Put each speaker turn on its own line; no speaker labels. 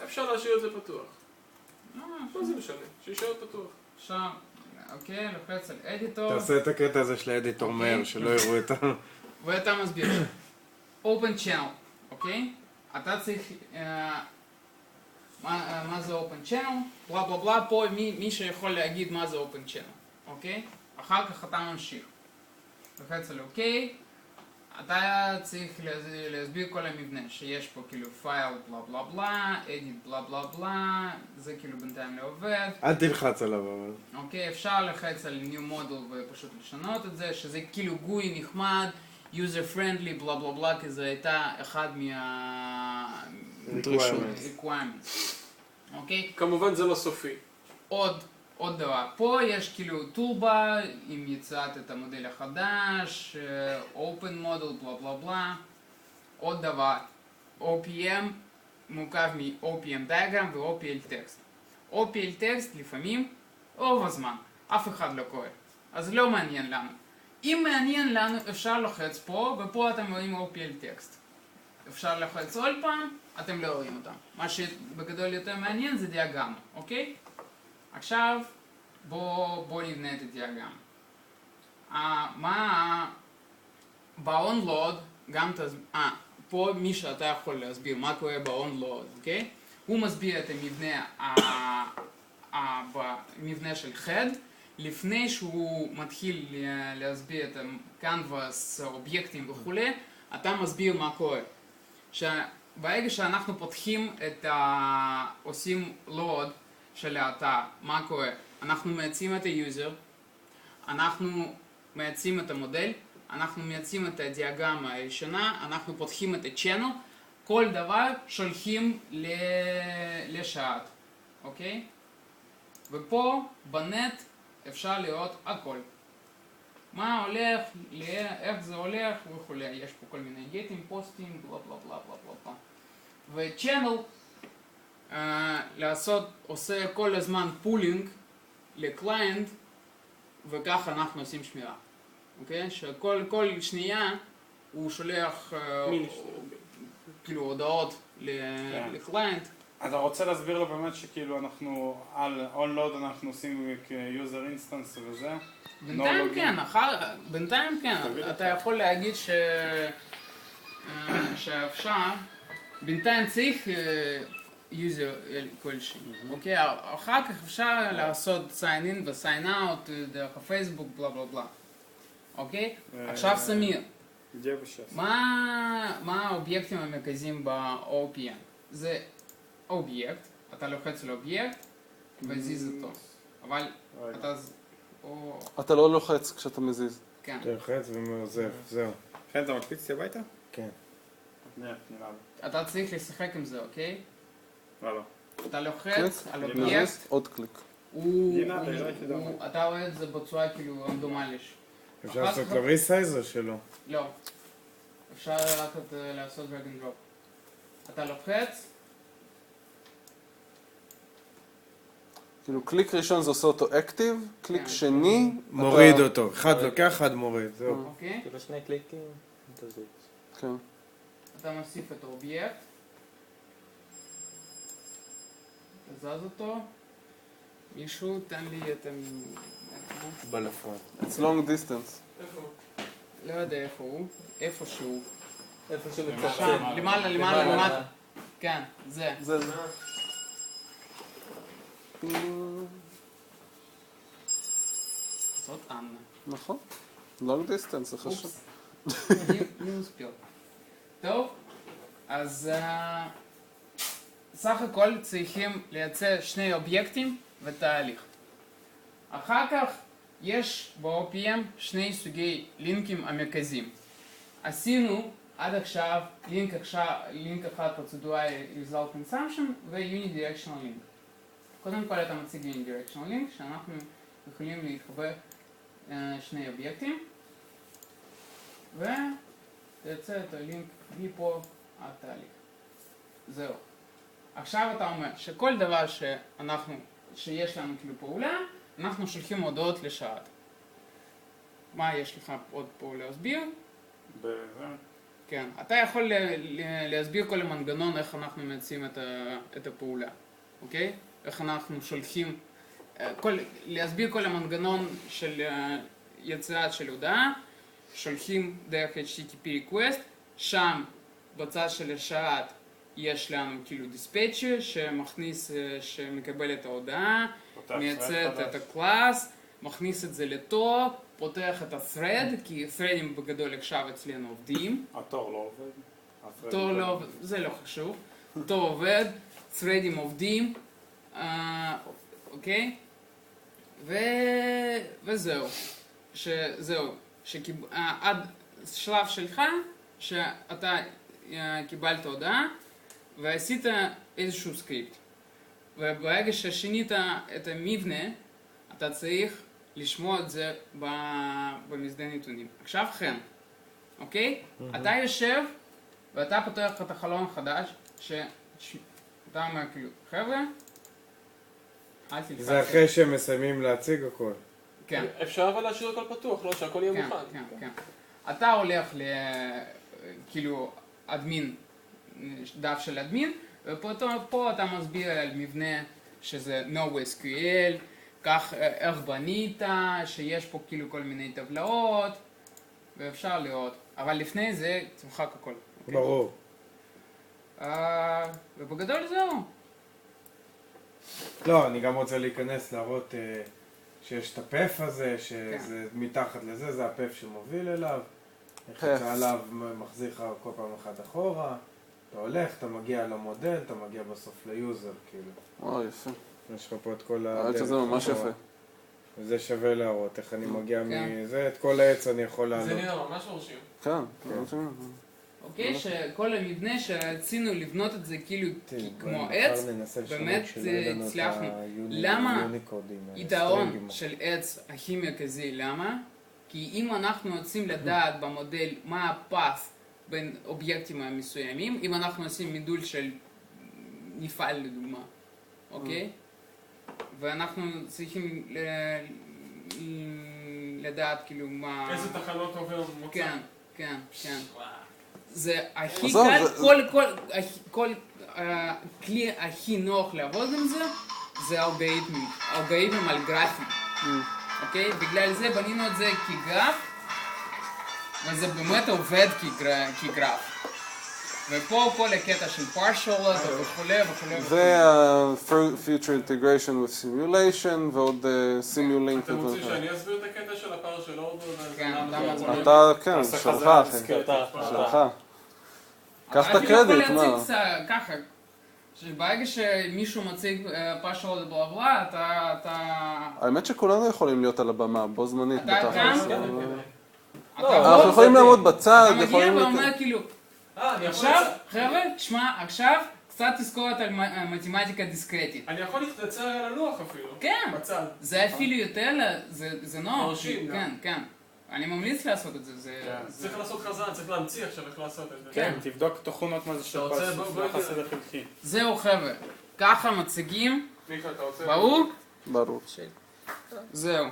אפשר להשאיר את זה פתוח. לא זה משנה, שישאר פתוח.
עכשיו, אוקיי, לוחץ על אדיטור.
תעשה את הקטע הזה של האדיטור מהר, שלא יראו את ה...
ואתה מסביר. Open channel, אוקיי? אתה צריך... מה זה open channel? בלה בלה בלה, פה מי שיכול להגיד מה זה open channel, אוקיי? אחר כך אתה ממשיך. לוחץ על אוקיי. אתה צריך להסביר כל המבנה, שיש פה כאילו פייל בלה בלה בלה, אדיט בלה בלה בלה, זה כאילו בינתיים לא עובד.
אל תלחץ עליו אבל.
אוקיי, אפשר ללחץ על new model ופשוט לשנות את זה, שזה כאילו גוי נחמד, user friendly בלה בלה בלה, כי זה הייתה אחד requirements. אוקיי?
כמובן זה לא סופי.
עוד דבר, פה יש כאילו טולבר עם יציאת את המודל החדש, open model, בלה בלה בלה. עוד דבר, OPM מורכב מ-OPM diagram ו-OPL text. OPL text לפעמים, רוב הזמן, אף אחד לא קורא, אז לא מעניין לנו. אם מעניין לנו אפשר לוחץ פה, ופה אתם רואים OPL text. אפשר לוחץ עוד פעם, אתם לא רואים אותם. מה שבגדול יותר מעניין זה דיאגרמה, אוקיי? עכשיו בואו נבנה את הדיאגרמה. ב-onload גם פה מי שאתה יכול להסביר מה קורה ב-onload, אוקיי? הוא מסביר את המבנה של head, לפני שהוא מתחיל להסביר את canvas, אובייקטים וכו', אתה מסביר מה קורה. ברגע שאנחנו פותחים עושים load של האתר, מה קורה? אנחנו מייצאים את היוזר, אנחנו מייצאים את המודל, אנחנו מייצאים את הדיאגרמה הראשונה, אנחנו פותחים את ה-channel, כל דבר שולחים לשרת, אוקיי? ופה בנט אפשר לראות הכל. מה הולך, איך זה הולך וכו'. יש פה כל מיני גטים, פוסטים, בלה בלה בלה בלה בלה. ו-channel עושה כל הזמן פולינג לקליינט, וככה אנחנו עושים שמירה. אוקיי? שכל שנייה הוא שולח כאילו הודעות לקליינט.
אתה רוצה להסביר לו באמת שכאילו אנחנו על onload אנחנו עושים כ-user instance וזה?
בינתיים כן, בינתיים כן. אתה יכול להגיד שאפשר, בינתיים צריך user כלשהו, אוקיי? אחר כך אפשר לעשות sign in ו-sign out דרך הפייסבוק, בלה בלה בלה. אוקיי? עכשיו סמיר. מה האובייקטים המרכזיים ב-OPM? זה אובייקט, אתה לוחץ על אובייקט וזיז אותו. אבל
אתה לא לוחץ כשאתה מזיז.
כן.
אתה לוחץ ומעוזב, זהו.
כן, אתה מקפיץ אותי הביתה?
כן.
אתה צריך לשחק עם זה, אוקיי?
לא.
אתה לוחץ על אובייקט.
עוד קליק.
אתה רואה את זה בצורה כאילו רנדומלית.
אפשר לעשות לו ריסייז או שלא?
לא. אפשר רק לעשות drag and drop. אתה לוחץ.
כאילו קליק ראשון זה עושה אותו אקטיב, קליק שני...
מוריד אותו. אחד לוקח, אחד מוריד, זהו.
אוקיי.
כאילו שני קליקים.
כן.
אתה מוסיף את האובייקט. אתה זז אותו. מישהו תן לי את
בלפון.
It's long distance.
איפה? לא יודע איפה הוא. איפה שהוא.
איפה שמצטט.
שם, למעלה. כן, זה. זאת אנה.
נכון. long distance, זה חשוב.
מי מספיר. טוב, אז סך הכל צריכים לייצר שני אובייקטים ותהליך. אחר כך יש ב-OPM שני סוגי לינקים המרכזיים. עשינו עד עכשיו לינק אחד פרוצדורלי result consumption ו-unidirectional link. קודם כל אתה מציג unidirectional link שאנחנו יכולים להתחבר שני אובייקטים ותייצר את הלינק מפה עד תהליך. זהו. עכשיו אתה אומר שכל דבר שיש לנו כאילו פעולה, אנחנו שולחים הודעות לשרת. מה יש לך עוד פה להסביר? כן, אתה יכול להסביר כל המנגנון איך אנחנו מייצאים את הפעולה, אוקיי? איך אנחנו שולחים, להסביר כל המנגנון של יציאת של הודעה, שולחים דרך HTTP request, שם בצד של השרת יש לנו כאילו דיספצ'ר שמכניס, שמקבל את ההודעה, מייצר את הקלאס, מכניס את זה לתור, פותח את ה-thread, כי threadים בגדול עכשיו אצלנו עובדים.
התור לא עובד.
תור לא עובד, זה לא חשוב. תור עובד, threadים עובדים, אוקיי? וזהו. זהו. עד שלב שלך, שאתה קיבלת הודעה, ועשית איזשהו סקריפט. וברגע ששינית את המבנה, אתה צריך לשמוע את זה במסדי נתונים. עכשיו חן, אוקיי? אתה יושב ואתה פותח את החלון החדש, שאתה אומר כאילו, חבר'ה, אל תלחץ.
זה אחרי שהם מסיימים להציג הכל.
כן.
אפשר אבל להשאיר הכל פתוח, לא? שהכל יהיה מוכן.
כן, כן. אתה הולך כאילו אדמין, דף של אדמין, ופה אתה מסביר על מבנה שזה NoSQL, כך איך בנית, שיש פה כאילו כל מיני טבלאות, ואפשר לראות. אבל לפני זה תמחק הכל.
ברור.
ובגדול זהו.
לא, אני גם רוצה להיכנס, להראות שיש את הפף הזה, שזה מתחת לזה, זה הפף שמוביל אליו. איך אתה עליו מחזיר לך כל פעם אחד אחורה, אתה הולך, אתה מגיע למודל, אתה מגיע בסוף ליוזר, כאילו.
וואו, יפה.
יש לך פה את כל
האמת שזה ממש יפה.
וזה שווה להראות, איך אני מגיע מזה, את כל העץ אני יכול לעלות.
זה נראה ממש מרשים.
כן.
אוקיי, שכל המבנה שרצינו לבנות את זה כאילו כמו עץ, באמת הצלחנו. למה יתרון של עץ הכי מרכזי? למה? כי אם אנחנו רוצים לדעת במודל מה הפס בין אובייקטים המסוימים, אם אנחנו עושים מידול של מפעל לדוגמה, אוקיי? ואנחנו צריכים לדעת כאילו מה...
איזה תחנות עובר מוצא.
כן, כן, כן. זה הכי קל, כל כלי הכי נוח לעבוד עם זה, זה אלגוריתמים על גרפים. אוקיי? בגלל זה בנינו את זה כגרף, וזה באמת עובד כגרף. ופה כל הקטע של partial וכולי וכולי.
ו-future integration with simulation ועוד simulink.
אתם רוצים שאני אסביר את הקטע של הפער של אורדו?
כן, למה זה לא...
אתה, כן, שלך אחי. שלך. קח את הקרדיט, מה?
ככה, שברגע שמישהו מציג פאשול בלבלה, אתה...
האמת שכולנו יכולים להיות על הבמה, בו זמנית.
אתה גם?
אנחנו יכולים לעמוד בצד,
אתה מגיע ואומר כאילו, עכשיו, חבר'ה, תשמע, עכשיו קצת תזכורת על מתמטיקה דיסקרטית.
אני יכול להתנצר על הלוח אפילו.
כן,
בצד.
זה אפילו יותר, זה נוח.
מרשים,
כן, כן. אני ממליץ לעשות את זה.
צריך לעשות חזן, צריך להמציא עכשיו איך לעשות את זה.
כן, תבדוק תכונות מה זה של פס, יחס אלה חלקי.
זהו חבר'ה, ככה מציגים,
מיקה, אתה רוצה?
ברור?
ברור.
זהו.